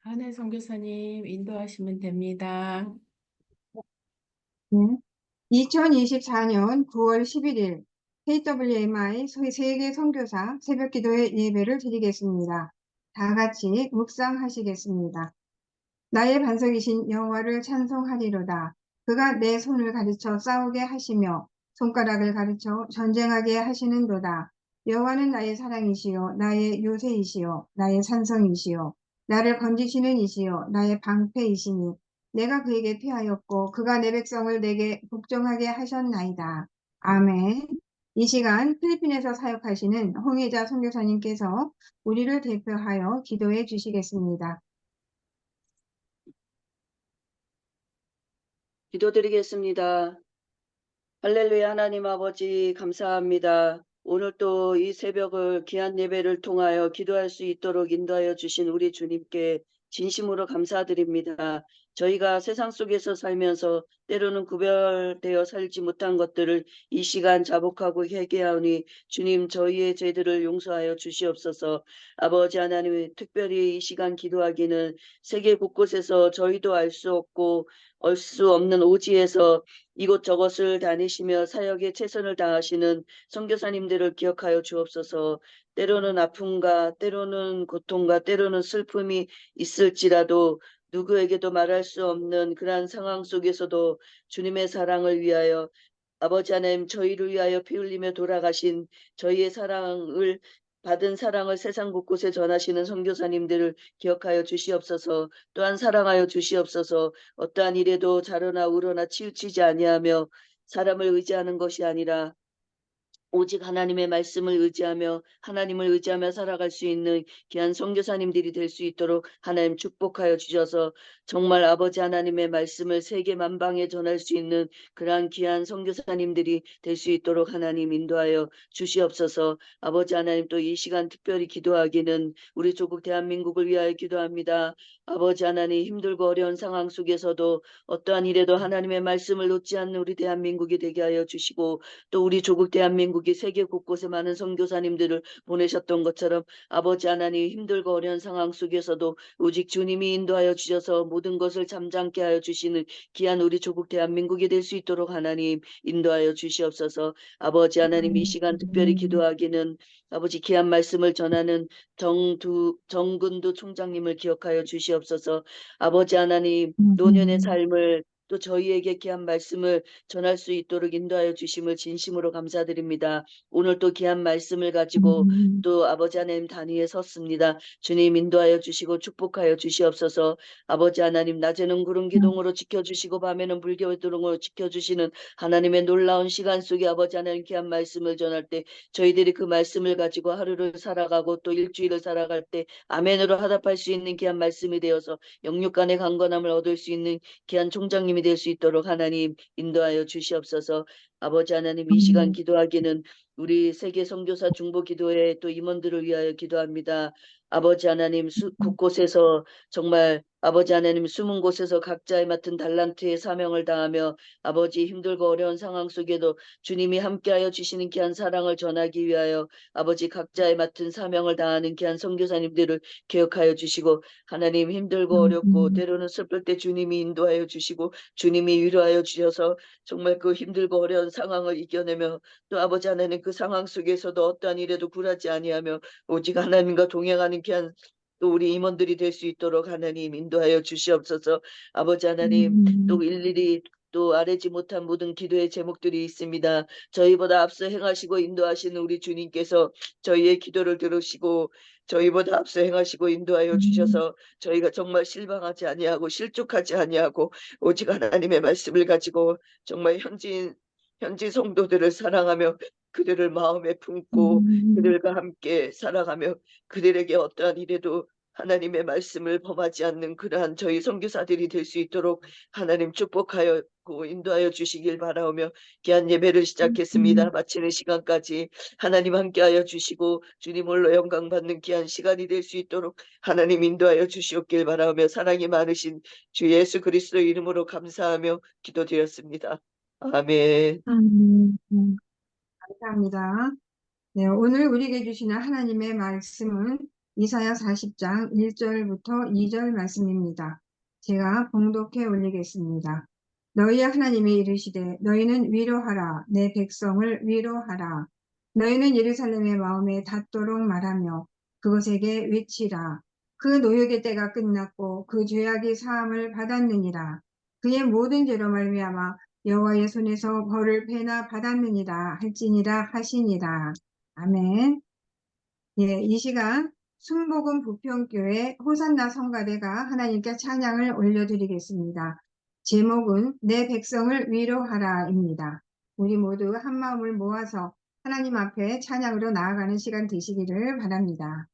한혜 선교사님 인도하시면 됩니다. 네. 2024년 9월 11일 KWMI 세계 선교사 새벽기도회 예배를 드리겠습니다. 다 같이 묵상하시겠습니다. 나의 반석이신 여호와를 찬송하리로다. 그가 내 손을 가르쳐 싸우게 하시며 손가락을 가르쳐 전쟁하게 하시는도다. 여호와는 나의 사랑이시요 나의 요새이시요 나의 산성이시요 나를 건지시는 이시요 나의 방패이시니 내가 그에게 피하였고 그가 내 백성을 내게 복종하게 하셨나이다. 아멘. 이 시간 필리핀에서 사역하시는 홍혜자 선교사님께서 우리를 대표하여 기도해 주시겠습니다. 기도드리겠습니다. 할렐루야. 하나님 아버지 감사합니다. 오늘 또 이 새벽을 귀한 예배를 통하여 기도할 수 있도록 인도하여 주신 우리 주님께 진심으로 감사드립니다. 저희가 세상 속에서 살면서 때로는 구별되어 살지 못한 것들을 이 시간 자복하고 회개하오니 주님 저희의 죄들을 용서하여 주시옵소서. 아버지 하나님 특별히 이 시간 기도하기는 세계 곳곳에서 저희도 알 수 없고 알 수 없는 오지에서 이곳저곳을 다니시며 사역에 최선을 다하시는 선교사님들을 기억하여 주옵소서. 때로는 아픔과 때로는 고통과 때로는 슬픔이 있을지라도 누구에게도 말할 수 없는 그러한 상황 속에서도 주님의 사랑을 위하여 아버지 하나님 저희를 위하여 피 흘리며 돌아가신 저희의 사랑을 받은 사랑을 세상 곳곳에 전하시는 선교사님들을 기억하여 주시옵소서. 또한 사랑하여 주시옵소서. 어떠한 일에도 자로나 우러나 치우치지 아니하며 사람을 의지하는 것이 아니라 오직 하나님의 말씀을 의지하며 하나님을 의지하며 살아갈 수 있는 귀한 선교사님들이 될 수 있도록 하나님 축복하여 주셔서 정말 아버지 하나님의 말씀을 세계 만방에 전할 수 있는 그러한 귀한 선교사님들이 될 수 있도록 하나님 인도하여 주시옵소서. 아버지 하나님 또 이 시간 특별히 기도하기는 우리 조국 대한민국을 위하여 기도합니다. 아버지 하나님 힘들고 어려운 상황 속에서도 어떠한 일에도 하나님의 말씀을 놓지 않는 우리 대한민국이 되게 하여 주시고 또 우리 조국 대한민국이 세계 곳곳에 많은 선교사님들을 보내셨던 것처럼 아버지 하나님 힘들고 어려운 상황 속에서도 오직 주님이 인도하여 주셔서 모든 것을 잠잠케 하여 주시는 귀한 우리 조국 대한민국이 될 수 있도록 하나님 인도하여 주시옵소서. 아버지 하나님 이 시간 특별히 기도하기는 아버지 귀한 말씀을 전하는 정근두 총장님을 기억하여 주시옵소서. 아버지 하나님 노년의 삶을 또 저희에게 귀한 말씀을 전할 수 있도록 인도하여 주심을 진심으로 감사드립니다. 오늘 또 귀한 말씀을 가지고 또 아버지 하나님 단위에 섰습니다. 주님 인도하여 주시고 축복하여 주시옵소서. 아버지 하나님 낮에는 구름 기둥으로 지켜주시고 밤에는 불교 기둥으로 지켜주시는 하나님의 놀라운 시간 속에 아버지 하나님 귀한 말씀을 전할 때 저희들이 그 말씀을 가지고 하루를 살아가고 또 일주일을 살아갈 때 아멘으로 화답할 수 있는 귀한 말씀이 되어서 영육 간의 강건함을 얻을 수 있는 귀한 총장님이 될 수 있도록 하나님 인도하여 주시옵소서. 아버지 하나님 이 시간 기도하기는 우리 세계 선교사 중보 기도회 또 임원들을 위하여 기도합니다. 아버지 하나님 곳곳에서 정말 아버지 하나님 숨은 곳에서 각자의 맡은 달란트의 사명을 다하며 아버지 힘들고 어려운 상황 속에도 주님이 함께하여 주시는 귀한 사랑을 전하기 위하여 아버지 각자의 맡은 사명을 다하는 귀한 선교사님들을 기억하여 주시고 하나님 힘들고 어렵고 때로는 슬플 때 주님이 인도하여 주시고 주님이 위로하여 주셔서 정말 그 힘들고 어려운 상황을 이겨내며 또 아버지 하나님 그 상황 속에서도 어떠한 일에도 굴하지 아니하며 오직 하나님과 동행하는 귀한 또 우리 임원들이 될 수 있도록 하나님 인도하여 주시옵소서. 아버지 하나님 또 일일이 또 아뢰지 못한 모든 기도의 제목들이 있습니다. 저희보다 앞서 행하시고 인도하시는 우리 주님께서 저희의 기도를 들으시고 저희보다 앞서 행하시고 인도하여 주셔서 저희가 정말 실망하지 아니하고 실족하지 아니하고 오직 하나님의 말씀을 가지고 정말 현지 성도들을 사랑하며 그들을 마음에 품고 그들과 함께 살아가며 그들에게 어떠한 일에도 하나님의 말씀을 범하지 않는 그러한 저희 선교사들이 될 수 있도록 하나님 축복하여 인도하여 주시길 바라오며 귀한 예배를 시작했습니다. 마치는 시간까지 하나님 함께하여 주시고 주님 홀로 영광 받는 귀한 시간이 될 수 있도록 하나님 인도하여 주시옵길 바라오며 사랑이 많으신 주 예수 그리스도 이름으로 감사하며 기도드렸습니다. 아멘. 감사합니다. 네, 오늘 우리에게 주시는 하나님의 말씀은 이사야 40장 1절부터 2절 말씀입니다. 제가 봉독해 올리겠습니다. 너희의 하나님이 이르시되 너희는 위로하라 내 백성을 위로하라. 너희는 예루살렘의 마음에 닿도록 말하며 그것에게 외치라. 그 노역의 때가 끝났고 그 죄악이 사함을 받았느니라. 그의 모든 죄로 말미암아 여호와의 손에서 벌을 배나 받았느니라 할지니라 하시니라. 아멘. 예, 이 시간 순복음 부평교회 호산나 성가대가 하나님께 찬양을 올려드리겠습니다. 제목은 내 백성을 위로하라입니다. 우리 모두 한 마음을 모아서 하나님 앞에 찬양으로 나아가는 시간 되시기를 바랍니다.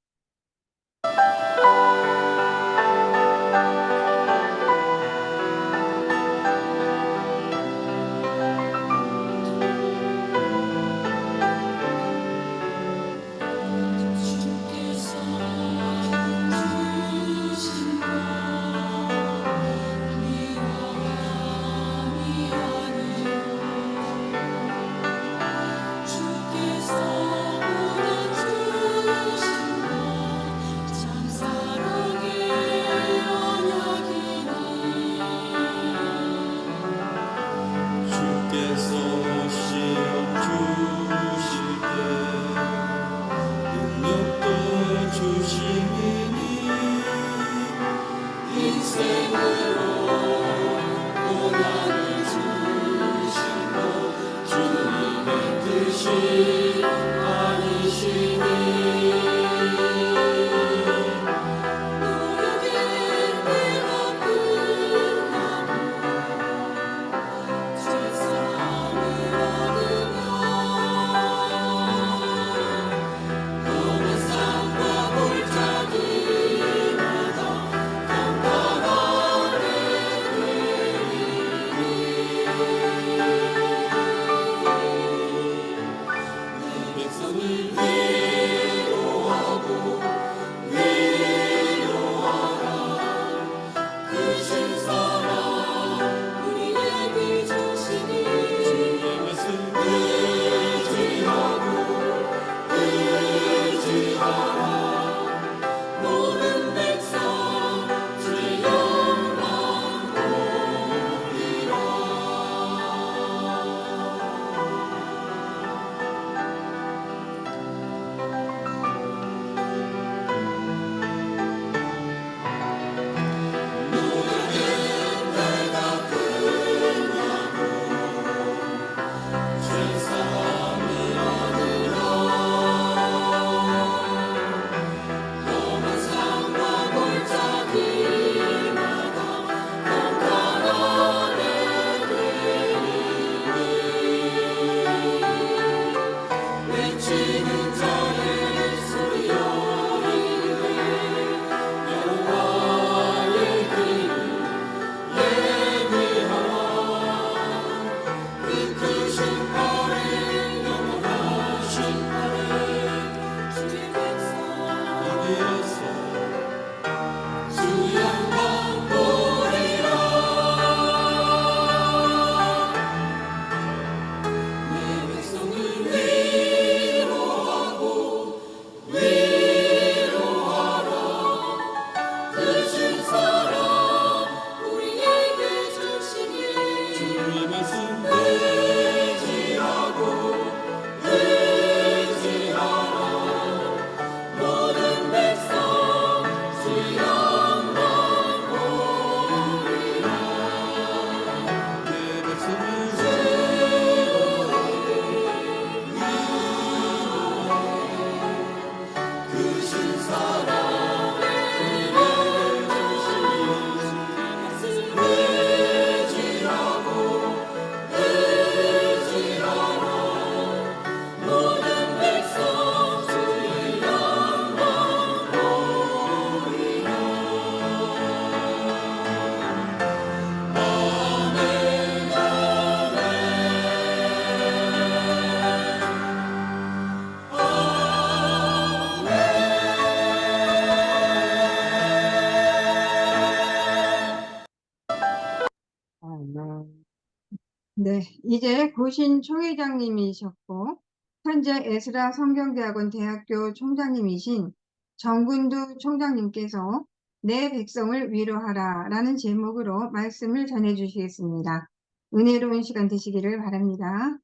네, 이제 고신 총회장님이셨고 현재 에스라 성경대학원 대학교 총장님이신 정군두 총장님께서 내 백성을 위로하라 라는 제목으로 말씀을 전해 주시겠습니다. 은혜로운 시간 되시기를 바랍니다.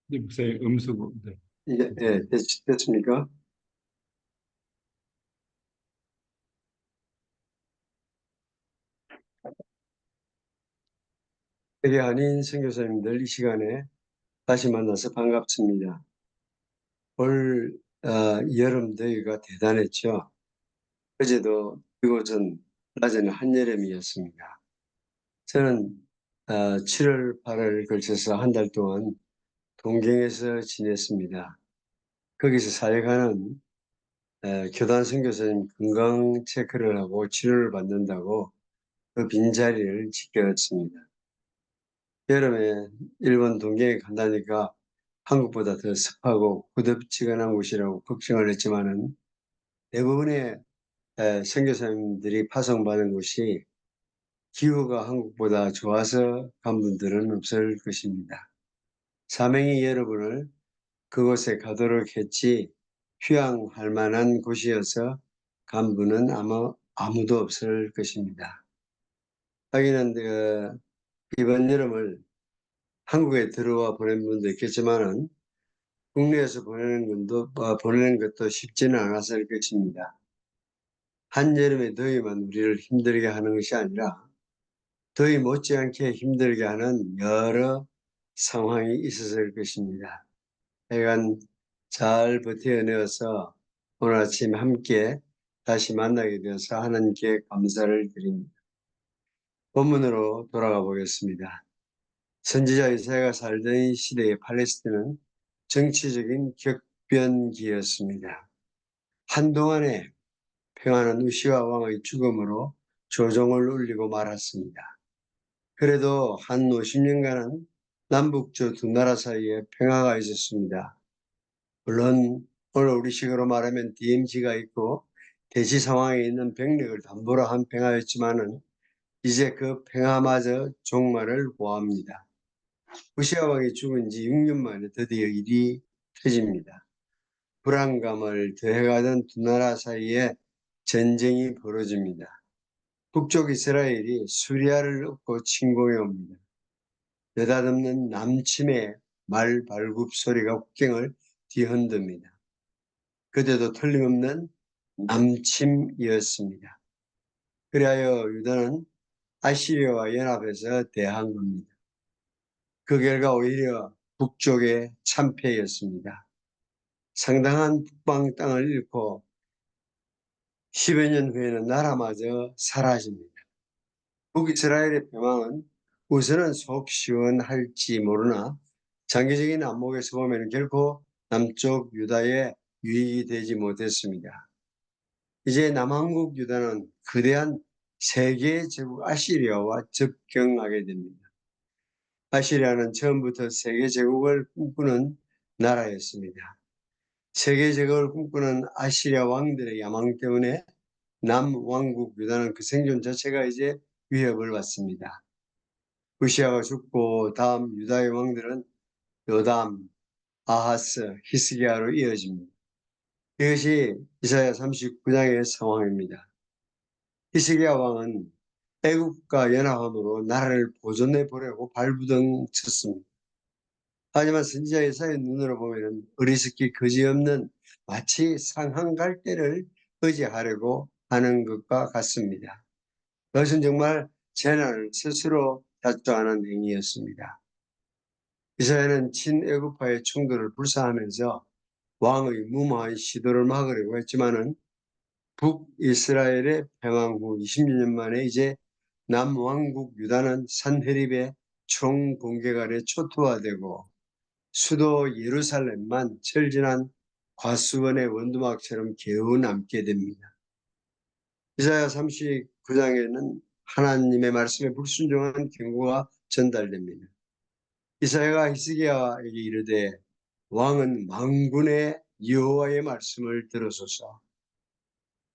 네, 목사님 음수고. 네. 됐습니까? 되게 한인 선교사님들 이 시간에 다시 만나서 반갑습니다. 올 여름 더위가 대단했죠. 어제도 이곳은 낮에는 한여름이었습니다. 저는 7월, 8월 걸쳐서 한 달 동안 동경에서 지냈습니다. 거기서 사역하는 교단 선교사님 건강 체크를 하고 치료를 받는다고 그 빈자리를 지켰습니다. 여름에 일본 동경에 간다니까 한국보다 더 습하고 구덥지근한 곳이라고 걱정을 했지만은 대부분의 선교사님들이 파송받은 곳이 기후가 한국보다 좋아서 간 분들은 없을 것입니다. 사명이 여러분을 그곳에 가도록 했지 휴양할 만한 곳이어서 간 분은 아마 아무도 없을 것입니다. 하기는 이번 여름을 한국에 들어와 보낸 분도 있겠지만은 국내에서 보내는 것도 쉽지는 않았을 것입니다. 한여름의 더위만 우리를 힘들게 하는 것이 아니라 더위 못지않게 힘들게 하는 여러 상황이 있었을 것입니다. 하여간 잘 버텨내어서 오늘 아침 함께 다시 만나게 되어서 하나님께 감사를 드립니다. 본문으로 돌아가 보겠습니다. 선지자 이사야가 살던 이 시대의 팔레스틴은 정치적인 격변기였습니다. 한동안에 평안한 우시아 왕의 죽음으로 조종을 울리고 말았습니다. 그래도 한 50년간은 남북조 두 나라 사이에 평화가 있었습니다. 물론 오늘 우리식으로 말하면 DMZ가 있고 대치 상황에 있는 병력을 담보로 한 평화였지만은 이제 그 평화마저 종말을 고합니다. 우시아 왕이 죽은 지 6년 만에 드디어 일이 터집니다. 불안감을 더해가던 두 나라 사이에 전쟁이 벌어집니다. 북쪽 이스라엘이 수리아를 얻고 침공해 옵니다. 느닷없는 남침의 말 발굽 소리가 국경을 뒤흔듭니다. 그때도 틀림없는 남침이었습니다. 그리하여 유다는 아시리아와 연합해서 대한 겁니다. 그 결과 오히려 북쪽의 참패였습니다. 상당한 북방 땅을 잃고 10여 년 후에는 나라마저 사라집니다. 북이스라엘의 패망은 우선은 속 시원할지 모르나 장기적인 안목에서 보면 결코 남쪽 유다에 유익이 되지 못했습니다. 이제 남한국 유다는 거대한 세계 제국 아시리아와 접경하게 됩니다. 아시리아는 처음부터 세계 제국을 꿈꾸는 나라였습니다. 세계 제국을 꿈꾸는 아시리아 왕들의 야망 때문에 남왕국 유다는 그 생존 자체가 이제 위협을 받습니다. 우시아가 죽고 다음 유다의 왕들은 요담, 아하스, 히스기야로 이어집니다. 이것이 이사야 39장의 상황입니다. 히스기야 왕은 애국과 연합함으로 나라를 보존해 보려고 발부둥 쳤습니다. 하지만 선지자 이사야의 눈으로 보면 어리석기 그지없는 마치 상한 갈대를 의지하려고 하는 것과 같습니다. 그것은 정말 재난을 스스로 자초하는 행위였습니다. 이사야는 친애국파의 충돌을 불사하면서 왕의 무모한 시도를 막으려고 했지만은 북이스라엘의 평화 후 20년 만에 이제 남왕국 유다는 산헤립의 총공격 아래 초토화되고 수도 예루살렘만 철진한 과수원의 원두막처럼 겨우 남게 됩니다. 이사야 39장에는 하나님의 말씀에 불순종한 경고가 전달됩니다. 이사야가 히스기야에게 이르되 왕은 만군의 여호와의 말씀을 들으소서.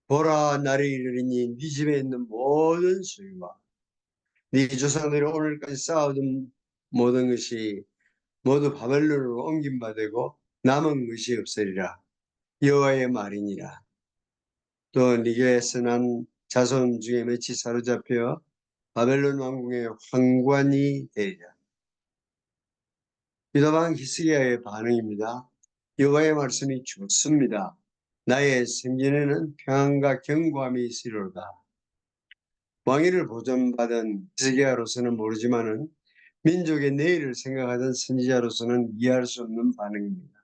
보라 날이 이르리니 네 집에 있는 모든 소유와 네 조상들이 오늘까지 쌓아둔 모든 것이 모두 바벨론으로 옮긴 바 되고 남은 것이 없으리라. 여호와의 말이니라. 또 네게서 난 자손 중에 몇이 사로잡혀 바벨론 왕궁의 황관이 되리라. 유다왕 히스기야의 반응입니다. 여호와의 말씀이 좋습니다. 나의 생전에는 평안과 견고함이 있으리로다. 왕위를 보존받은 히스기야로서는 모르지만은 민족의 내일을 생각하던 선지자로서는 이해할 수 없는 반응입니다.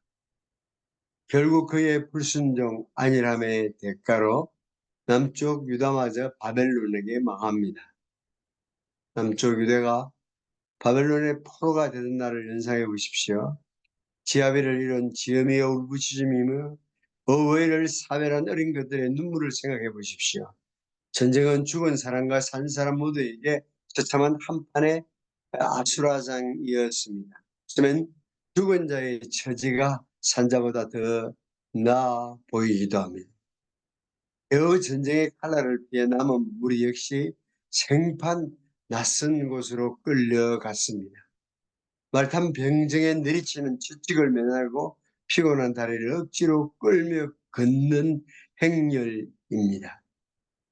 결국 그의 불순종 안일함의 대가로 남쪽 유다마저 바벨론에게 망합니다. 남쪽 유다가 바벨론의 포로가 되는 날을 연상해 보십시오. 지아비를 잃은 지엄이의 울부짖음이며 어버이를 사별한 어린 것들의 눈물을 생각해 보십시오. 전쟁은 죽은 사람과 산 사람 모두에게 처참한 한판의 아수라장이었습니다. 그러면 죽은 자의 처지가 산자보다 더 나아 보이기도 합니다. 그 전쟁의 칼날을 피해 남은 무리 역시 생판 낯선 곳으로 끌려갔습니다. 말탄 병정에 내리치는 채찍을 매달고 피곤한 다리를 억지로 끌며 걷는 행렬입니다.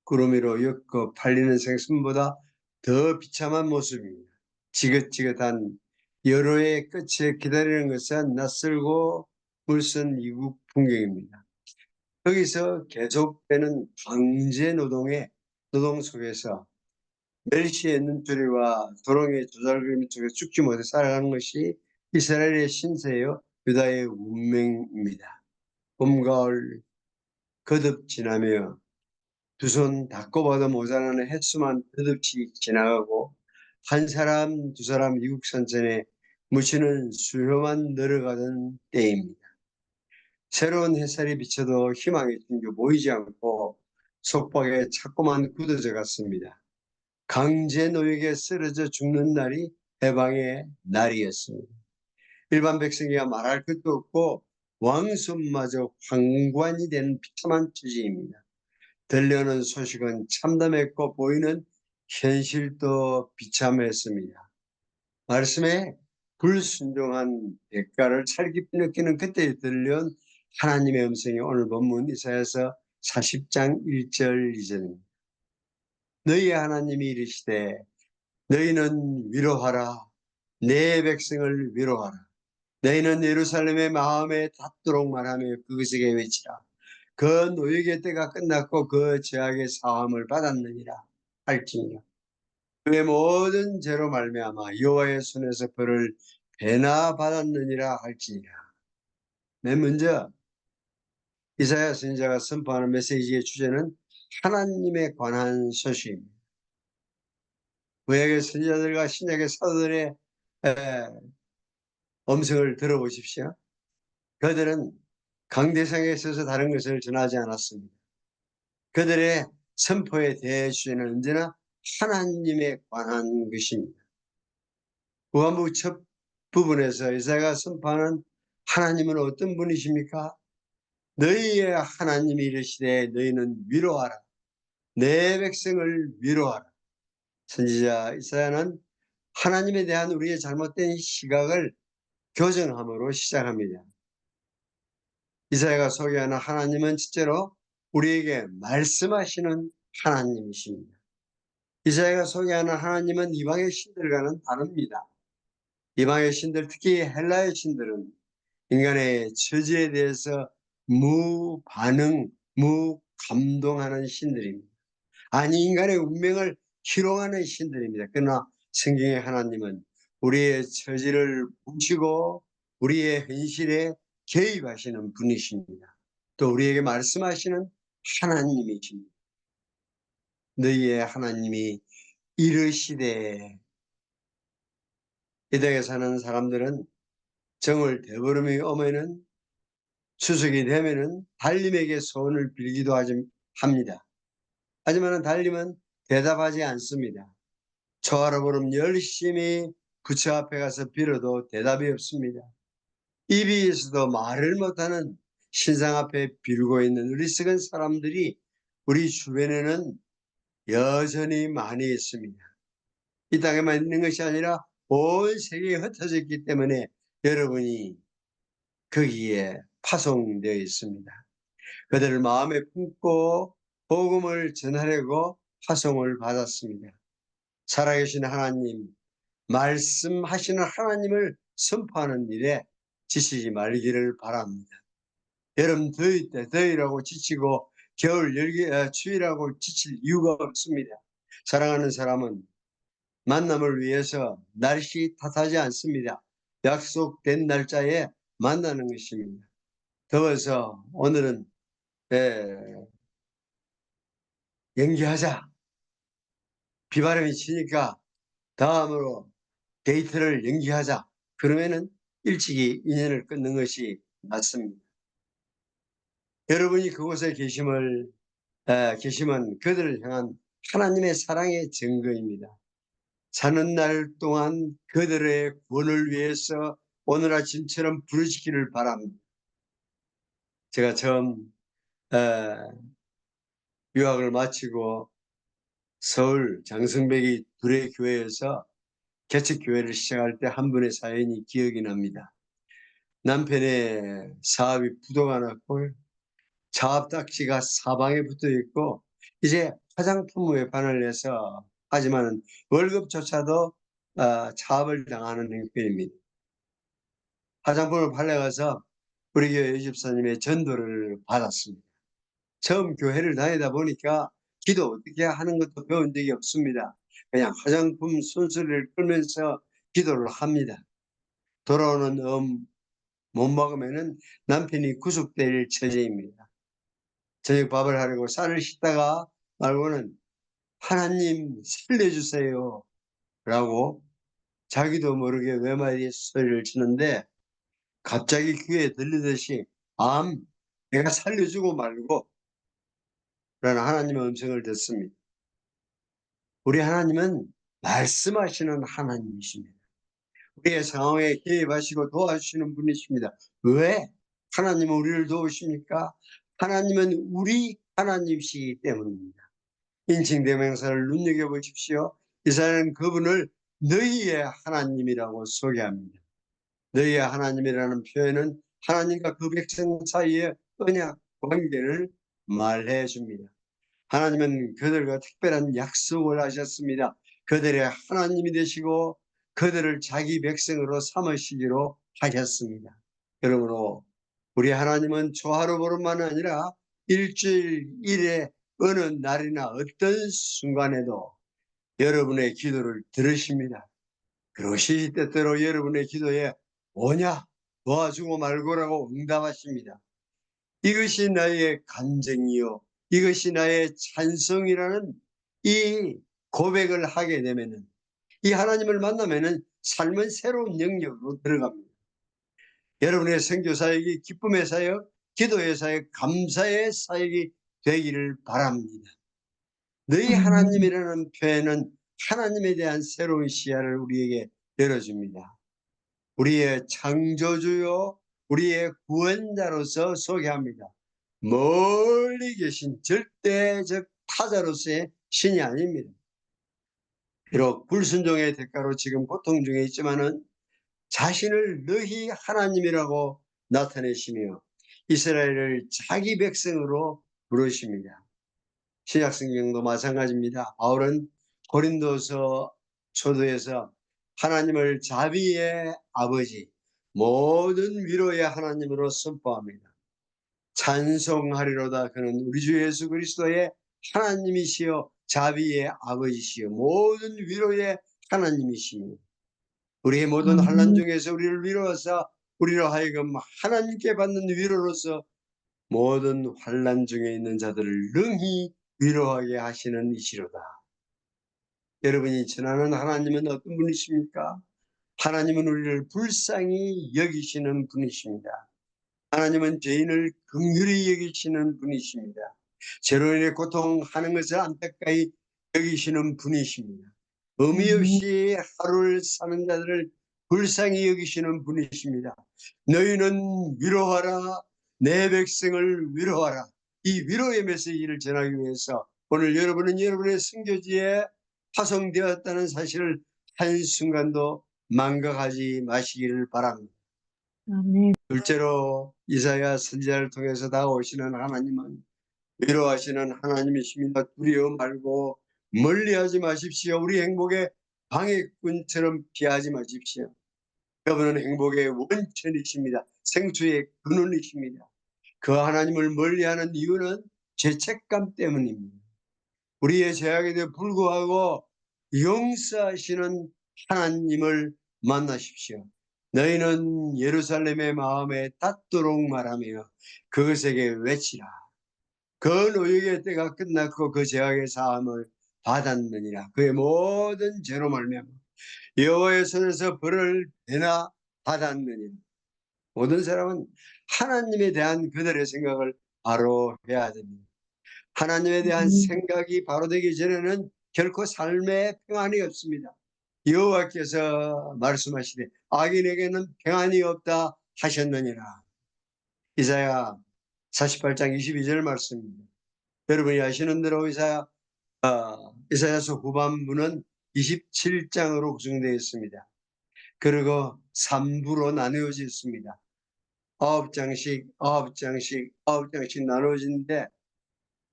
구름 위로 엮어 팔리는 생선보다 더 비참한 모습입니다. 지긋지긋한 여로의 끝에 기다리는 것은 낯설고 물선 이국 풍경입니다. 거기서 계속되는 강제 노동 속에서 멸시의 눈초리와 도롱의 조잘그림 속에 죽지 못해 살아가는 것이 이스라엘의 신세여 유다의 운명입니다. 봄, 가을 거듭 지나며 두 손 다 꼽아도 모자라는 횟수만 거듭이 지나가고 한 사람 두 사람 이국 선전에 묻히는 수요만 늘어가던 때입니다. 새로운 햇살이 비쳐도 희망의 징조 보이지 않고 속박에 자꾸만 굳어져 갔습니다. 강제 노역에 쓰러져 죽는 날이 해방의 날이었습니다. 일반 백성이야 말할 것도 없고 왕손마저 황관이 된 비참한 처지입니다. 들려오는 소식은 참담했고 보이는 현실도 비참했습니다. 말씀에 불순종한 대가를 찰깊이 느끼는 그때 들려온 하나님의 음성이 오늘 본문 이사야서 40장 1절 2절입니다. 너희의 하나님이 이르시되 너희는 위로하라. 내 백성을 위로하라. 너희는 예루살렘의 마음에 닿도록 말하며 그것에게 외치라. 그 노역의 때가 끝났고 그 죄악의 사함을 받았느니라 할지니라. 그의 모든 죄로 말미암아 여호와의 손에서 벌을 배나 받았느니라 할지니라. 맨 먼저 이사야 선지자가 선포하는 메시지의 주제는 하나님에 관한 소식입니다. 구약의 선지자들과 신약의 사도들의 음성을 들어보십시오. 그들은 강대상에 있어서 다른 것을 전하지 않았습니다. 그들의 선포의 대주제는 언제나 하나님에 관한 것입니다. 후반부 첫 부분에서 이사야가 선포하는 하나님은 어떤 분이십니까? 너희의 하나님이 이르시되 너희는 위로하라. 내 백성을 위로하라. 선지자 이사야는 하나님에 대한 우리의 잘못된 시각을 교정함으로 시작합니다. 이사야가 소개하는 하나님은 실제로 우리에게 말씀하시는 하나님이십니다. 이사야가 소개하는 하나님은 이방의 신들과는 다릅니다. 이방의 신들, 특히 헬라의 신들은 인간의 처지에 대해서 무반응, 무감동하는 신들입니다. 아니 인간의 운명을 희롱하는 신들입니다. 그러나 성경의 하나님은 우리의 처지를 보시고 우리의 현실에 개입하시는 분이십니다. 또 우리에게 말씀하시는 하나님이십니다. 너희의 하나님이 이르시되 이 땅에 사는 사람들은 정을 대버름이 오면은 추석이 되면은 달님에게 소원을 빌기도 합니다. 하지만 달님은 대답하지 않습니다. 초하루보름 열심히 부처 앞에 가서 빌어도 대답이 없습니다. 입이 있어도 말을 못하는 신상 앞에 빌고 있는 어리석은 사람들이 우리 주변에는 여전히 많이 있습니다. 이 땅에만 있는 것이 아니라 온 세계에 흩어져 있기 때문에 여러분이 거기에 파송되어 있습니다. 그들을 마음에 품고 복음을 전하려고 파송을 받았습니다. 살아계신 하나님, 말씀하시는 하나님을 선포하는 일에 지치지 말기를 바랍니다. 여름 더위 때 더위라고 지치고 겨울 추위라고 지칠 이유가 없습니다. 사랑하는 사람은 만남을 위해서 날씨 탓하지 않습니다. 약속된 날짜에 만나는 것입니다. 더워서 오늘은 연기하자. 비바람이 치니까 다음으로 데이트를 연기하자. 그러면은 일찍이 인연을 끊는 것이 맞습니다. 여러분이 그곳에 계시면 그들을 향한 하나님의 사랑의 증거입니다. 사는 날 동안 그들의 구원을 위해서 오늘 아침처럼 부르시기를 바랍니다. 제가 처음 유학을 마치고 서울 장성백이 둘의 교회에서 개척교회를 시작할 때 한 분의 사연이 기억이 납니다. 남편의 사업이 부도가 났고 자업딱지가 사방에 붙어 있고 이제 화장품 외판을 해서 하지만 월급조차도 차압을 당하는 형편입니다. 화장품을 팔려가서 우리 교회 여집사님의 전도를 받았습니다. 처음 교회를 다니다 보니까 기도 어떻게 하는 것도 배운 적이 없습니다. 그냥 화장품 순서를 끌면서 기도를 합니다. 돌아오는 못 먹으면은 남편이 구속될 처지입니다. 저녁 밥을 하려고 쌀을 씻다가 말고는 하나님 살려주세요 라고 자기도 모르게 외마디 소리를 치는데 갑자기 귀에 들리듯이 내가 살려주고 말고 라는 하나님의 음성을 듣습니다. 우리 하나님은 말씀하시는 하나님이십니다. 우리의 상황에 개입하시고 도와주시는 분이십니다. 왜 하나님은 우리를 도우십니까? 하나님은 우리 하나님이시기 때문입니다. 인칭대명사를 눈여겨보십시오. 이사야는 그분을 너희의 하나님이라고 소개합니다. 너희의 하나님이라는 표현은 하나님과 그 백성 사이의 언약 관계를 말해 줍니다. 하나님은 그들과 특별한 약속을 하셨습니다. 그들의 하나님이 되시고 그들을 자기 백성으로 삼으시기로 하셨습니다. 그러므로 우리 하나님은 조화로보름만 아니라 일주일 일에 어느 날이나 어떤 순간에도 여러분의 기도를 들으십니다. 그러시 때때로 여러분의 기도에 오냐 도와주고 말고라고 응답하십니다. 이것이 나의 간증이요 이것이 나의 찬송이라는 이 고백을 하게 되면은 이 하나님을 만나면은 삶은 새로운 영역으로 들어갑니다. 여러분의 선교 사역이 기쁨의 사역, 기도의 사역, 감사의 사역이 되기를 바랍니다. 너희 하나님이라는 표현은 하나님에 대한 새로운 시야를 우리에게 열어줍니다. 우리의 창조주요, 우리의 구원자로서 소개합니다. 멀리 계신 절대적 타자로서의 신이 아닙니다. 비록 불순종의 대가로 지금 고통 중에 있지만은 자신을 너희 하나님이라고 나타내시며 이스라엘을 자기 백성으로 부르십니다. 신약성경도 마찬가지입니다. 바울은 고린도서 초도에서 하나님을 자비의 아버지, 모든 위로의 하나님으로 선포합니다. 찬송하리로다. 그는 우리 주 예수 그리스도의 하나님이시여 자비의 아버지시여 모든 위로의 하나님이시며 우리의 모든 환난 중에서 우리를 위로하사 우리로 하여금 하나님께 받는 위로로서 모든 환난 중에 있는 자들을 능히 위로하게 하시는 이시로다. 여러분이 전하는 하나님은 어떤 분이십니까? 하나님은 우리를 불쌍히 여기시는 분이십니다. 하나님은 죄인을 긍휼히 여기시는 분이십니다. 죄로 인해 고통하는 것을 안타까이 여기시는 분이십니다. 의미 없이 하루를 사는 자들을 불쌍히 여기시는 분이십니다. 너희는 위로하라, 내 백성을 위로하라. 이 위로의 메시지를 전하기 위해서 오늘 여러분은 여러분의 선교지에 파송되었다는 사실을 한순간도 망각하지 마시기를 바랍니다. 둘째로 이사야 선지자를 통해서 다가오시는 하나님은 위로하시는 하나님이십니다. 두려워 말고 멀리하지 마십시오. 우리 행복의 방해꾼처럼 피하지 마십시오. 그분은 행복의 원천이십니다. 생수의 근원이십니다. 그 하나님을 멀리하는 이유는 죄책감 때문입니다. 우리의 죄악에도 불구하고 용서하시는 하나님을 만나십시오. 너희는 예루살렘의 마음에 닿도록 말하며 그것에게 외치라. 그 노역의 때가 끝났고 그 죄악의 사함을 받았느니라. 그의 모든 죄로 말미암아 여호와의 손에서 벌을 배나 받았느니라. 모든 사람은 하나님에 대한 그들의 생각을 바로 해야 됩니다. 하나님에 대한 생각이 바로 되기 전에는 결코 삶에 평안이 없습니다. 여호와께서 말씀하시되 악인에게는 평안이 없다 하셨느니라. 이사야 48장 22절 말씀입니다. 여러분이 아시는 대로 이사야서 후반부는 27장으로 구성되어 있습니다. 그리고 3부로 나누어져 있습니다. 9장씩 나누어지는데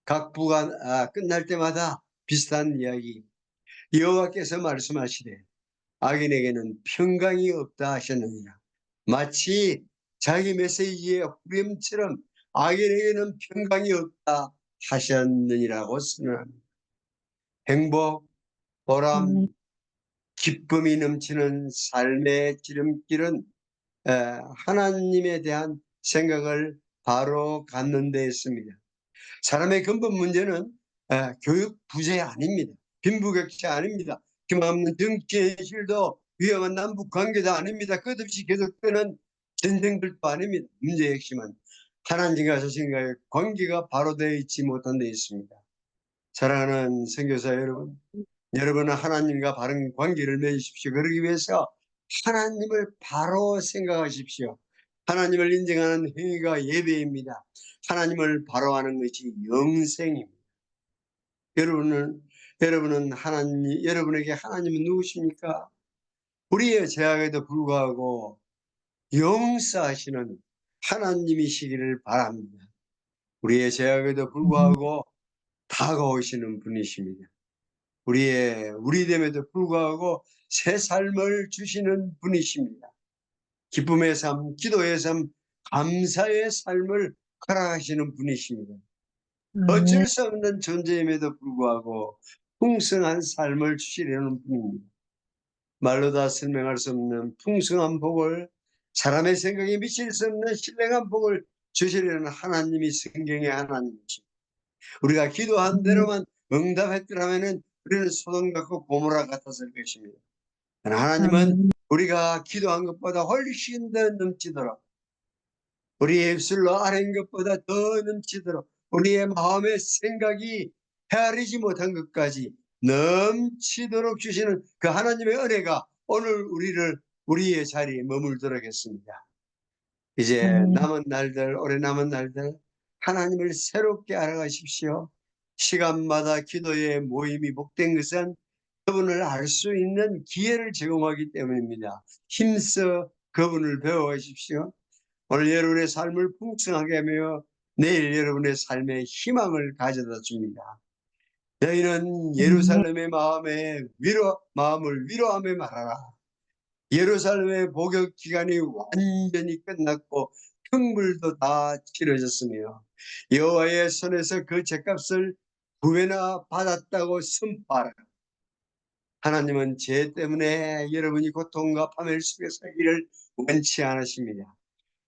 각 부가 끝날 때마다 비슷한 이야기. 여호와께서 말씀하시되 악인에게는 평강이 없다 하셨느니라. 마치 자기 메시지의 후렴처럼 악인에게는 평강이 없다 하셨느니라고 선언합니다. 행복, 보람, 기쁨이 넘치는 삶의 지름길은 하나님에 대한 생각을 바로 갖는 데 있습니다. 사람의 근본 문제는 교육 부재 아닙니다. 빈부격차 아닙니다. 힘없는 정치현실도 위험한 남북 관계도 아닙니다. 끝없이 계속되는 전쟁들도 아닙니다. 문제의 핵심은 하나님과 자신과의 관계가 바로 되어 있지 못한 데 있습니다. 사랑하는 선교사 여러분, 여러분은 하나님과 바른 관계를 맺으십시오. 그러기 위해서 하나님을 바로 생각하십시오. 하나님을 인정하는 행위가 예배입니다. 하나님을 바로 하는 것이 영생입니다. 여러분에게 하나님은 누구십니까? 우리의 죄악에도 불구하고 용서하시는 하나님이시기를 바랍니다. 우리의 죄악에도 불구하고 다가오시는 분이십니다. 우리됨에도 불구하고 새 삶을 주시는 분이십니다. 기쁨의 삶, 기도의 삶, 감사의 삶을 허락하시는 분이십니다. 어쩔 수 없는 존재임에도 불구하고 풍성한 삶을 주시려는 분입니다. 말로 다 설명할 수 없는 풍성한 복을, 사람의 생각에 미칠 수 없는 신령한 복을 주시려는 하나님이 성경의 하나님이십니다. 우리가 기도한 대로만 응답했더라면 우리는 소돔 같고 고모라 같았을 것입니다. 하나님은 우리가 기도한 것보다 훨씬 더 넘치도록, 우리의 입술로 아뢰는 것보다 더 넘치도록, 우리의 마음의 생각이 헤아리지 못한 것까지 넘치도록 주시는 그 하나님의 은혜가 오늘 우리의 자리에 머물도록 했습니다. 이제 올해 남은 날들 하나님을 새롭게 알아가십시오. 시간마다 기도의 모임이 복된 것은 그분을 알 수 있는 기회를 제공하기 때문입니다. 힘써 그분을 배워가십시오. 오늘 여러분의 삶을 풍성하게 하며 내일 여러분의 삶에 희망을 가져다 줍니다. 너희는 예루살렘의 마음을 위로하며 말하라. 예루살렘의 복역 기간이 완전히 끝났고 형벌도 다 치러졌으며 여호와의 손에서 그 죗값을 9배나 받았다고 선포하라. 하나님은 죄 때문에 여러분이 고통과 파멸 속에 살기를 원치 않으십니다.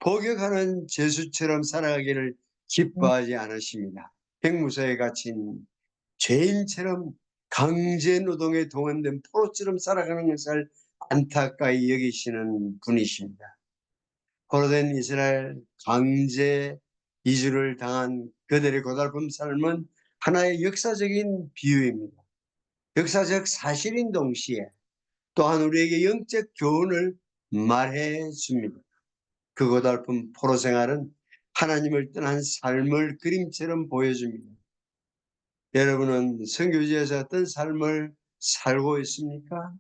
복역하는 죄수처럼 살아가기를 기뻐하지 않으십니다. 형무소에 갇힌 죄인처럼 강제 노동에 동원된 포로처럼 살아가는 것을 안타까이 여기시는 분이십니다. 포로된 이스라엘 강제 이주를 당한 그들의 고달픈 삶은 하나의 역사적인 비유입니다. 역사적 사실인 동시에 또한 우리에게 영적 교훈을 말해 줍니다. 그 고달픈 포로 생활은 하나님을 떠난 삶을 그림처럼 보여줍니다. 여러분은 선교지에서 어떤 삶을 살고 있습니까?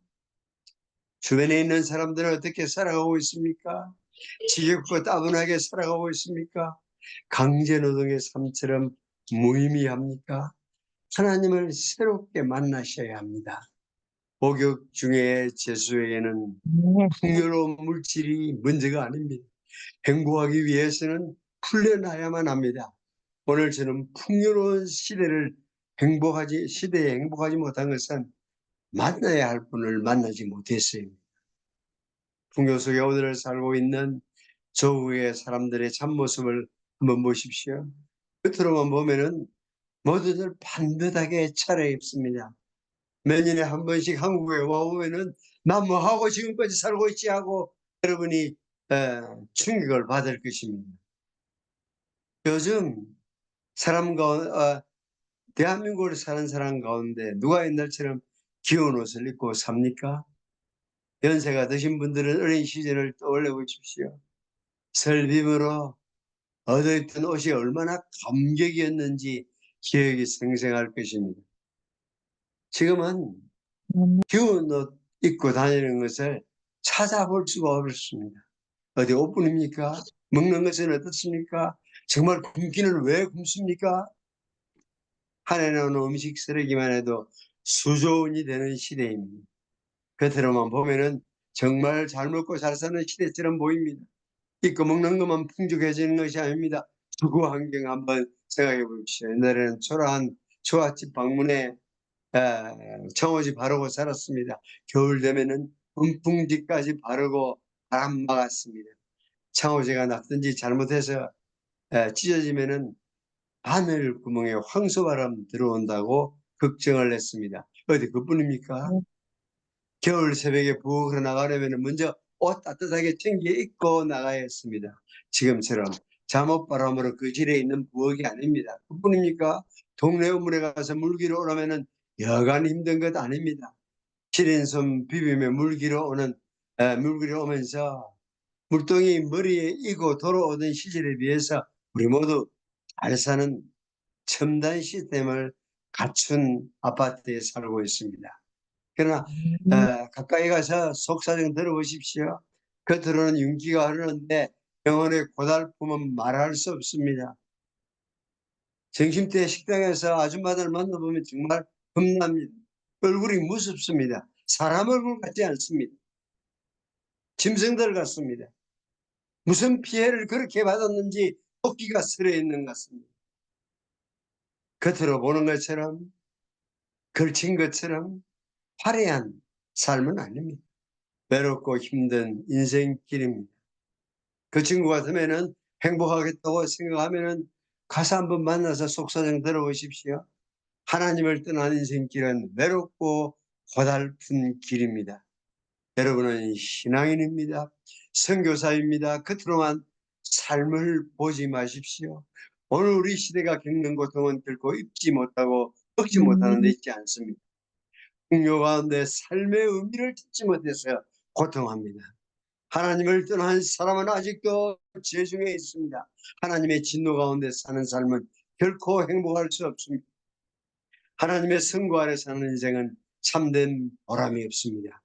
주변에 있는 사람들은 어떻게 살아가고 있습니까? 지겹고 따분하게 살아가고 있습니까? 강제노동의 삶처럼 무의미합니까? 하나님을 새롭게 만나셔야 합니다. 목욕 중에 제수에게는 풍요로운 물질이 문제가 아닙니다. 행복하기 위해서는 훈련해야만 합니다. 오늘 저는 풍요로운 시대에 행복하지 못한 것은 만나야 할 분을 만나지 못했어요. 풍요 속에 오늘을 살고 있는 조국의 사람들의 참모습을 한번 보십시오. 끝으로만 보면은 모두들 반듯하게 차려입습니다. 몇 년에 한 번씩 한국에 와보면은 나 뭐 하고 지금까지 살고 있지 하고 여러분이 충격을 받을 것입니다. 요즘 사람 가운데 대한민국을 사는 사람 가운데 누가 옛날처럼 귀여운 옷을 입고 삽니까? 연세가 드신 분들은 어린 시절을 떠올려 보십시오. 설빔으로 얻어입던 옷이 얼마나 감격이었는지 기억이 생생할 것입니다. 지금은 귀여운 옷 입고 다니는 것을 찾아볼 수가 없습니다. 어디 옷뿐입니까? 먹는 것은 어떻습니까? 정말 굶기는 왜 굶습니까? 한 해 나오는 음식 쓰레기만 해도 수조 원이 되는 시대입니다. 겉으로만 보면은 정말 잘 먹고 잘 사는 시대처럼 보입니다. 입고 먹는 것만 풍족해지는 것이 아닙니다. 주거 환경 한번 생각해 보십시오. 옛날에는 초라한 초가집 방문에 청어지 바르고 살았습니다. 겨울 되면은 문풍지까지 바르고 바람 막았습니다. 청어지가 났든지 잘못해서 찢어지면은 하늘 구멍에 황소바람 들어온다고 걱정을 했습니다. 어디 그뿐입니까? 겨울 새벽에 부엌으로 나가려면 먼저 옷 따뜻하게 챙겨 입고 나가야 했습니다. 지금처럼 잠옷바람으로 거실에 있는 부엌이 아닙니다. 그뿐입니까? 동네 우물에 가서 물기로 오려면 여간 힘든 것 아닙니다. 시린솜 비비며 물기로 오면서 물동이 머리에 이고 돌아오던 시절에 비해서 우리 모두 잘 사는 첨단 시스템을 갖춘 아파트에 살고 있습니다. 그러나 가까이 가서 속사정 들어보십시오. 겉으로는 윤기가 흐르는데 영혼의 고달픔은 말할 수 없습니다. 점심때 식당에서 아줌마들 만나보면 정말 겁납니다. 얼굴이 무섭습니다. 사람 얼굴 같지 않습니다. 짐승들 같습니다. 무슨 피해를 그렇게 받았는지 토끼가 쓰러 있는 것 같습니다. 겉으로 보는 것처럼 걸친 것처럼 화려한 삶은 아닙니다. 외롭고 힘든 인생길입니다. 그 친구 같으면은 행복하겠다고 생각하면은 가서 한번 만나서 속사정 들어보십시오. 하나님을 떠난 인생길은 외롭고 고달픈 길입니다. 여러분은 신앙인입니다. 선교사입니다. 겉으로만 삶을 보지 마십시오. 오늘 우리 시대가 겪는 고통은 결코 잊지 못하고 먹지 못하는 데 있지 않습니다. 풍요 가운데 삶의 의미를 찾지 못해서 고통합니다. 하나님을 떠난 사람은 아직도 죄 중에 있습니다. 하나님의 진노 가운데 사는 삶은 결코 행복할 수 없습니다. 하나님의 선고 아래 사는 인생은 참된 보람이 없습니다.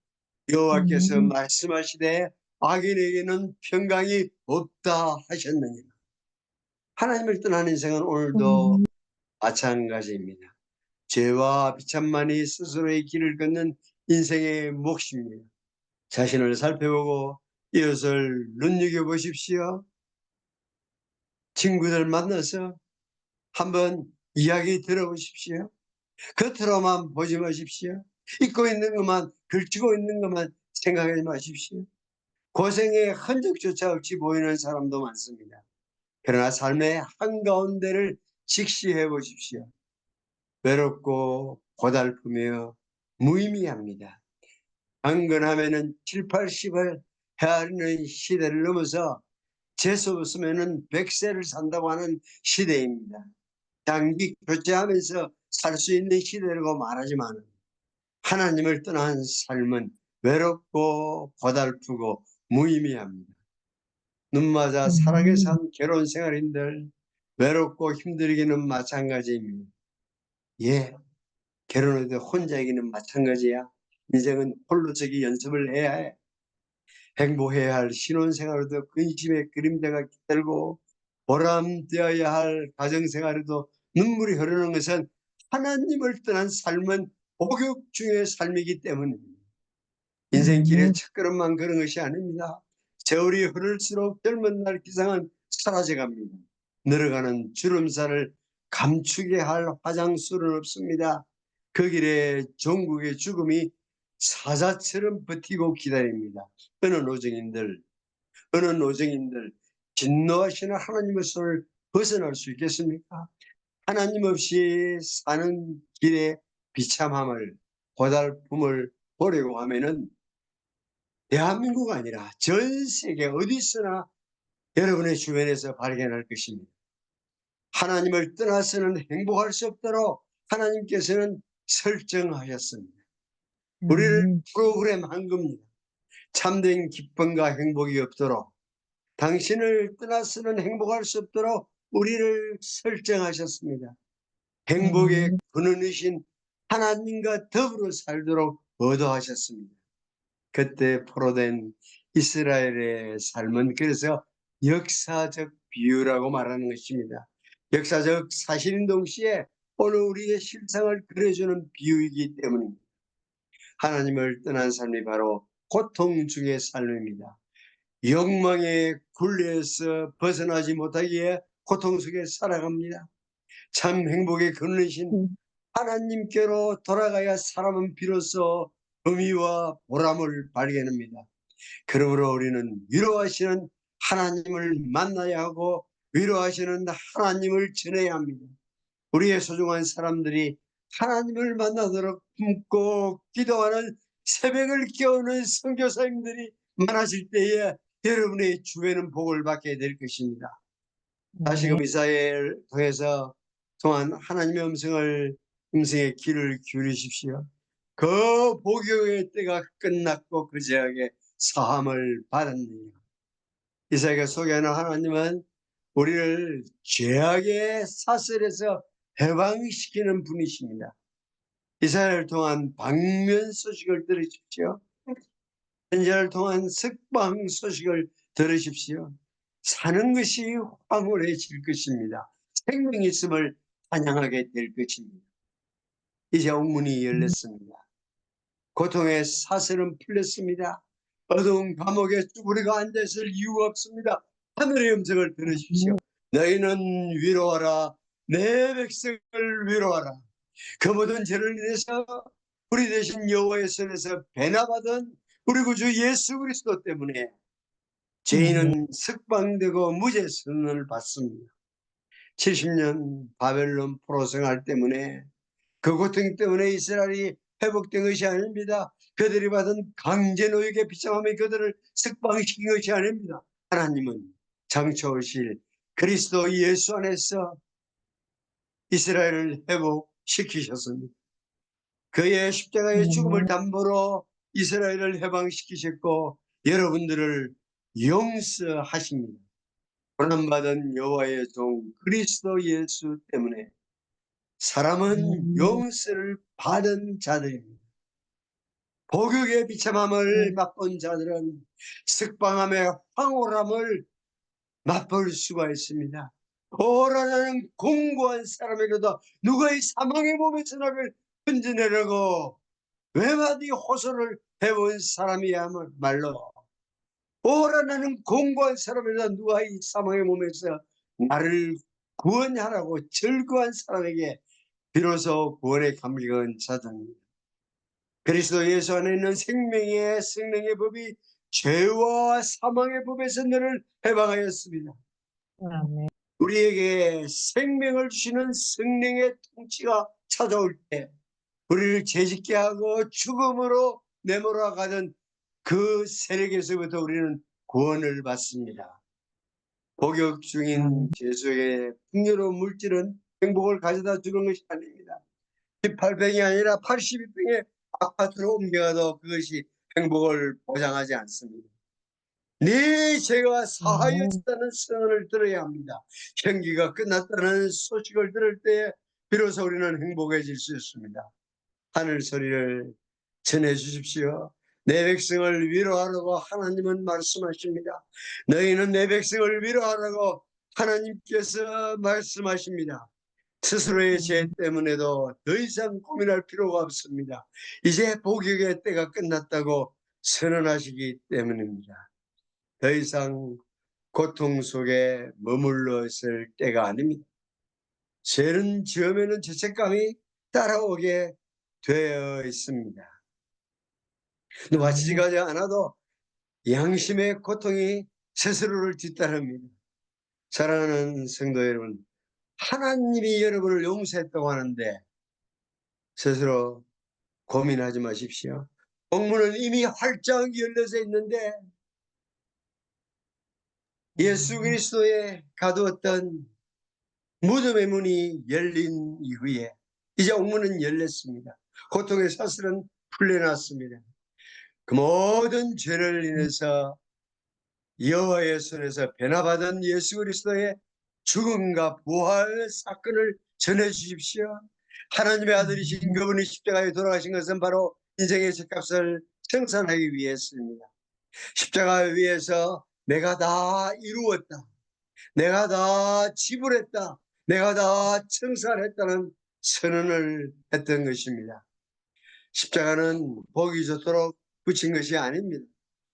여호와께서 말씀하시되 악인에게는 평강이 없다 하셨느니라. 하나님을 떠난 인생은 오늘도 마찬가지입니다. 죄와 비참만이 스스로의 길을 걷는 인생의 몫입니다. 자신을 살펴보고 이웃을 눈여겨보십시오. 친구들 만나서 한번 이야기 들어보십시오. 겉으로만 보지 마십시오. 입고 있는 것만, 걸치고 있는 것만 생각하지 마십시오. 고생의 흔적조차 없이 보이는 사람도 많습니다. 그러나 삶의 한가운데를 직시해 보십시오. 외롭고 고달프며 무의미합니다. 강건하면은 7, 80을 헤아리는 시대를 넘어서 재수 없으면은 100세를 산다고 하는 시대입니다. 장기 교체하면서 살 수 있는 시대라고 말하지만 하나님을 떠난 삶은 외롭고 고달프고 무의미합니다. 눈맞아 사랑에 산 결혼 생활인들 외롭고 힘들기는 마찬가지입니다. 예, 결혼할 때 혼자이기는 마찬가지야. 인생은 홀로서기 연습을 해야 해. 행복해야 할 신혼생활에도 근심의 그림자가 깃들고 보람되어야 할 가정생활에도 눈물이 흐르는 것은 하나님을 떠난 삶은 복역 중의 삶이기 때문입니다. 인생길에 첫걸음만 그런 것이 아닙니다. 세월이 흐를수록 젊은 날 기상은 사라져갑니다. 늘어가는 주름살을 감추게 할 화장술은 없습니다. 그 길에 종국의 죽음이 사자처럼 버티고 기다립니다. 어느 노정인들 진노하시는 하나님의 손을 벗어날 수 있겠습니까? 하나님 없이 사는 길의 비참함을, 고달픔을 보려고 하면은 대한민국 아니라 전 세계 어디서나 여러분의 주변에서 발견할 것입니다. 하나님을 떠나서는 행복할 수 없도록 하나님께서는 설정하셨습니다. 우리를 프로그램한 겁니다. 참된 기쁨과 행복이 없도록, 당신을 떠나서는 행복할 수 없도록 우리를 설정하셨습니다. 행복의 근원이신 하나님과 더불어 살도록 의도하셨습니다. 그때 포로된 이스라엘의 삶은 그래서 역사적 비유라고 말하는 것입니다. 역사적 사실인 동시에 오늘 우리의 실상을 그려주는 비유이기 때문입니다. 하나님을 떠난 삶이 바로 고통 중의 삶입니다. 욕망의 굴레에서 벗어나지 못하기에 고통 속에 살아갑니다. 참 행복의 근원이신 하나님께로 돌아가야 사람은 비로소 의미와 보람을 발견합니다. 그러므로 우리는 위로하시는 하나님을 만나야 하고 위로하시는 하나님을 전해야 합니다. 우리의 소중한 사람들이 하나님을 만나도록 품고 기도하는 새벽을 깨우는 선교사님들이 많아질 때에 여러분의 주변은 복을 받게 될 것입니다. 다시금 이사야를 통해서 또한 하나님의 음성에 귀를 기울이십시오. 그 복역의 때가 끝났고 그 죄악의 사함을 받았느냐. 이사야가 소개하는 하나님은 우리를 죄악의 사슬에서 해방시키는 분이십니다. 이사야를 통한 방면 소식을 들으십시오. 현재를 통한 석방 소식을 들으십시오. 사는 것이 황홀해질 것입니다. 생명이 있음을 찬양하게 될 것입니다. 이제 옥문이 열렸습니다. 고통의 사슬은 풀렸습니다. 어두운 감옥에 우리가 앉아있을 이유가 없습니다. 하늘의 음성을 들으십시오. 너희는 위로하라. 내 백성을 위로하라. 그 모든 죄를 인해서 우리 대신 여호와의 손에서 배나받은 우리 구주 예수 그리스도 때문에 죄인은 석방되고 무죄 선언을 받습니다. 70년 바벨론 포로 생활 때문에 그 고통 때문에 이스라엘이 회복된 것이 아닙니다. 그들이 받은 강제 노역의 비참함이 그들을 석방시킨 것이 아닙니다. 하나님은 장차 오실 그리스도 예수 안에서 이스라엘을 회복시키셨습니다. 그의 십자가의 죽음을 담보로 이스라엘을 해방시키셨고 여러분들을 용서하십니다. 고난받은 여호와의 종 그리스도 예수 때문에 사람은 용서를 받은 자들입니다. 복역의 비참함을 맛본 자들은 석방함의 황홀함을 맛볼 수가 있습니다. 오라는 공고한 사람에게도 누가 이 사망의 몸에서 나를 건져내려고 외마디 호소를 해본 사람이야말로 오라는 공고한 사람에게도 누가 이 사망의 몸에서 나를 구원하라고 절구한 사람에게 비로소 구원의 감격은 찾아옵니다. 그리스도 예수 안에 있는 생명의 성령의 법이 죄와 사망의 법에서 너를 해방하였습니다. 우리에게 생명을 주시는 성령의 통치가 찾아올 때 우리를 죄짓게 하고 죽음으로 내몰아 가던 그 세력에서부터 우리는 구원을 받습니다. 복역 중인 죄수의 풍요로운 물질은 행복을 가져다 주는 것이 아닙니다. 18평이 아니라 82평의 아파트로 옮겨가도 그것이 행복을 보장하지 않습니다. 네 죄가 사하였다는 선언을 들어야 합니다. 형기가 끝났다는 소식을 들을 때 비로소 우리는 행복해질 수 있습니다. 하늘 소리를 전해 주십시오. 내 백성을 위로하라고 하나님은 말씀하십니다. 너희는 내 백성을 위로하라고 하나님께서 말씀하십니다. 스스로의 죄 때문에도 더 이상 고민할 필요가 없습니다. 이제 복역의 때가 끝났다고 선언하시기 때문입니다. 더 이상 고통 속에 머물러 있을 때가 아닙니다. 죄는 지으면 죄책감이 따라오게 되어 있습니다. 누가 지지하지 않아도 양심의 고통이 스스로를 뒤따릅니다. 사랑하는 성도 여러분, 하나님이 여러분을 용서했다고 하는데 스스로 고민하지 마십시오. 옥문은 이미 활짝 열려져 있는데 예수 그리스도의 가두었던 무덤의 문이 열린 이후에 이제 옥문은 열렸습니다. 고통의 사슬은 풀려났습니다. 그 모든 죄를 인해서 여호와의 손에서 변화받은 예수 그리스도의 죽음과 부활 사건을 전해 주십시오. 하나님의 아들이신 그분이 십자가에 돌아가신 것은 바로 인생의 죄값을 청산하기 위해서입니다. 십자가 위에서 내가 다 이루었다, 내가 다 지불했다, 내가 다 청산했다는 선언을 했던 것입니다. 십자가는 보기 좋도록 붙인 것이 아닙니다.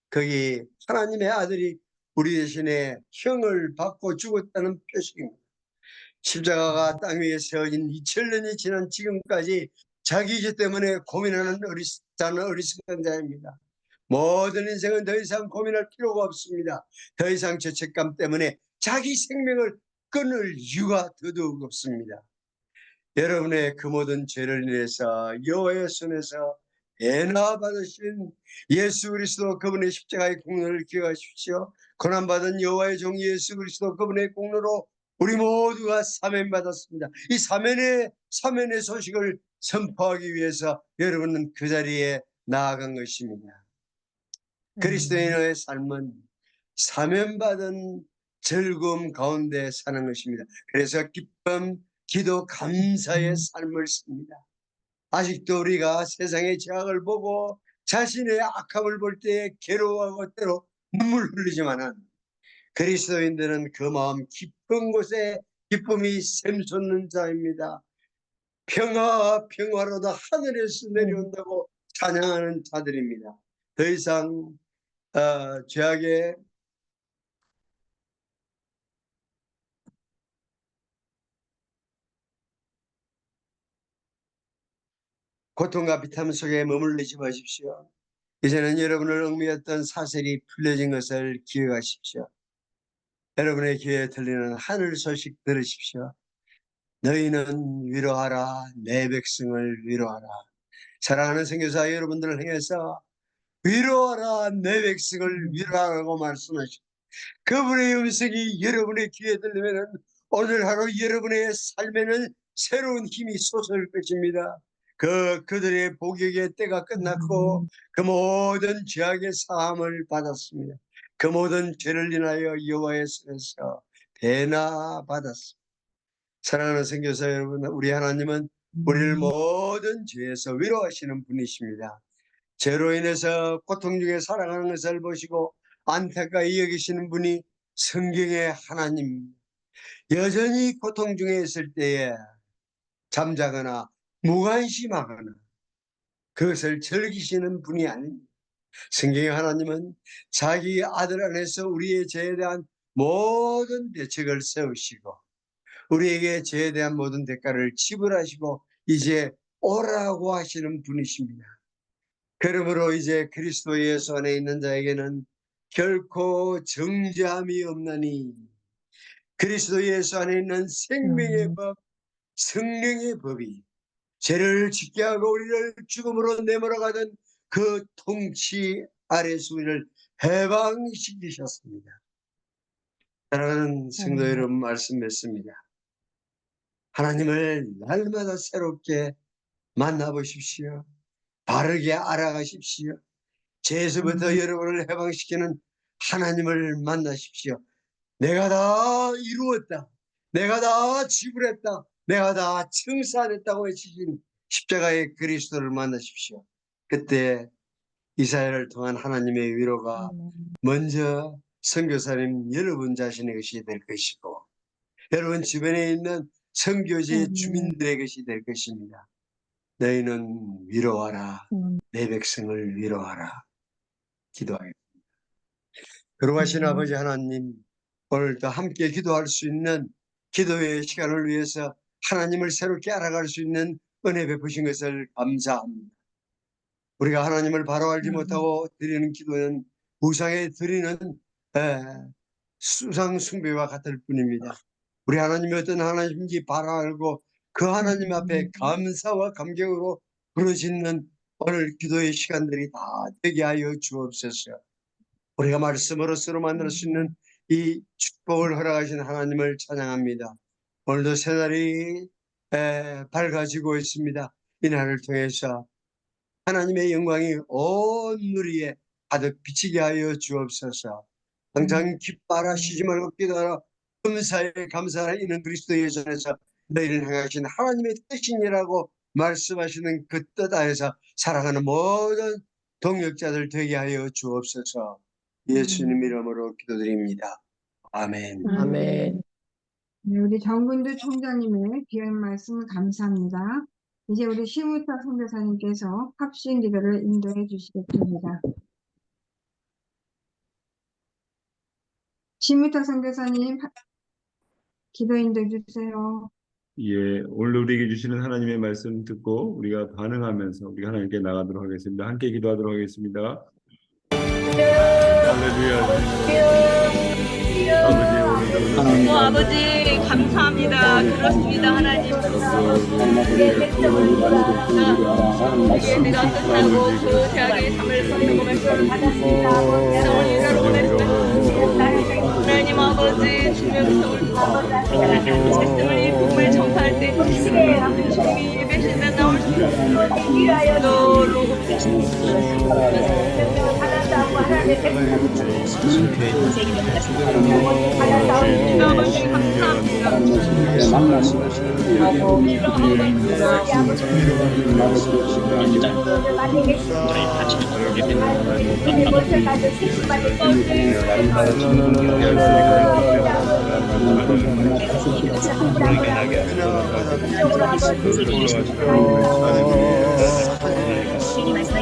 거기 하나님의 아들이 우리 대신에 형을 받고 죽었다는 표식입니다. 십자가가 땅 위에 세워진 2000년이 지난 지금까지 자기 죄 때문에 고민하는 어리석은 자입니다. 모든 인생은 더 이상 고민할 필요가 없습니다. 더 이상 죄책감 때문에 자기 생명을 끊을 이유가 더더욱 없습니다. 여러분의 그 모든 죄를 인해서 여호와의 손에서 배나 받으신 예수 그리스도 그분의 십자가의 공로를 기억하십시오. 고난받은 여호와의 종 예수 그리스도 그분의 공로로 우리 모두가 사면받았습니다. 이 사면의 소식을 선포하기 위해서 여러분은 그 자리에 나아간 것입니다. 그리스도인의 삶은 사면받은 즐거움 가운데 사는 것입니다. 그래서 기쁨, 기도, 감사의 삶을 씁니다. 아직도 우리가 세상의 죄악을 보고 자신의 악함을 볼 때 괴로워하고 때로 눈물 흘리지만은 그리스도인들은 그 마음 깊은 곳에 기쁨이 샘솟는 자입니다. 평화로다 하늘에서 내려온다고 찬양하는 자들입니다. 더 이상 죄악의 고통과 비탐 속에 머물르지 마십시오. 이제는 여러분을 얽매였던 사슬이 풀려진 것을 기억하십시오. 여러분의 귀에 들리는 하늘 소식 들으십시오. 너희는 위로하라, 내 백성을 위로하라. 사랑하는 선교사 여러분들을 향해서 위로하라, 내 백성을 위로하라고 말씀하시고 그분의 음성이 여러분의 귀에 들리면 오늘 하루 여러분의 삶에는 새로운 힘이 솟을 것입니다. 그들의 복역의 때가 끝났고 그 모든 죄악의 사함을 받았습니다. 그 모든 죄를 인하여 여호와의 손에서 배나 받았습니다. 사랑하는 선교사 여러분, 우리 하나님은 우리를 모든 죄에서 위로하시는 분이십니다. 죄로 인해서 고통 중에 살아가는 것을 보시고 안타까이 여기시는 분이 성경의 하나님. 여전히 고통 중에 있을 때에 잠자거나 무관심하거나 그것을 즐기시는 분이 아닙니다. 성경의 하나님은 자기 아들 안에서 우리의 죄에 대한 모든 대책을 세우시고 우리에게 죄에 대한 모든 대가를 지불하시고 이제 오라고 하시는 분이십니다. 그러므로 이제 그리스도 예수 안에 있는 자에게는 결코 정죄함이 없나니 그리스도 예수 안에 있는 생명의 법, 성령의 법이 죄를 짓게 하고 우리를 죽음으로 내몰아가던 그 통치 아래에서 우리를 해방시키셨습니다. 사랑하는 성도 여러분, 말씀 맺습니다. 하나님을 날마다 새롭게 만나보십시오. 바르게 알아가십시오. 죄에서부터 여러분을 해방시키는 하나님을 만나십시오. 내가 다 이루었다. 내가 다 지불했다. 내가 다 청산했다고 해주신 십자가의 그리스도를 만나십시오. 그때 이사야를 통한 하나님의 위로가 먼저 선교사님 여러분 자신의 것이 될 것이고 여러분 주변에 있는 선교지의 주민들의 것이 될 것입니다. 너희는 위로하라. 내 백성을 위로하라. 기도하겠습니다. 거룩하신 아버지 하나님, 오늘도 함께 기도할 수 있는 기도의 시간을 위해서 하나님을 새롭게 알아갈 수 있는 은혜 베푸신 것을 감사합니다. 우리가 하나님을 바로 알지 못하고 드리는 기도는 우상에 드리는 수상 숭배와 같을 뿐입니다. 우리 하나님이 어떤 하나님인지 바로 알고 그 하나님 앞에 감사와 감격으로 부르짖는 오늘 기도의 시간들이 다 되게 하여 주옵소서. 우리가 말씀으로 서로 만날 수 있는 이 축복을 허락하신 하나님을 찬양합니다. 오늘도 새날이 밝아지고 있습니다. 이 날을 통해서 하나님의 영광이 온 누리에 가득 비치게 하여 주옵소서. 항상 기뻐하라, 쉬지 말고 기도하라, 금사에 감사하라. 이는 그리스도의 전에서 너희를 향하신 하나님의 뜻이니라고 말씀하시는 그 뜻 안에서 살아가는 모든 동역자들 되게 하여 주옵소서. 예수님 이름으로 기도드립니다. 아멘. 아멘. 네, 우리 정근두 총장님의 귀한 말씀 감사합니다. 이제 우리 심우타 선교사님께서 합심 기도를 인도해 주시겠습니다. 심우타 선교사님, 기도 인도해 주세요. 예, 오늘 우리에게 주시는 하나님의 말씀 듣고 우리가 반응하면서 우리가 하나님께 나가도록 하겠습니다. 함께 기도하도록 하겠습니다. 할렐루야. 아버지 감사합니다. 그렇습니다. 하나님. 예배가 끝나고 그 대학의 삶을 사는 것을 하나님 아버지 주님의 말씀을 이 복음을 전파할 때 주님이 예배신에 나올 수 있는 너로 아버지 감사합니다. 네.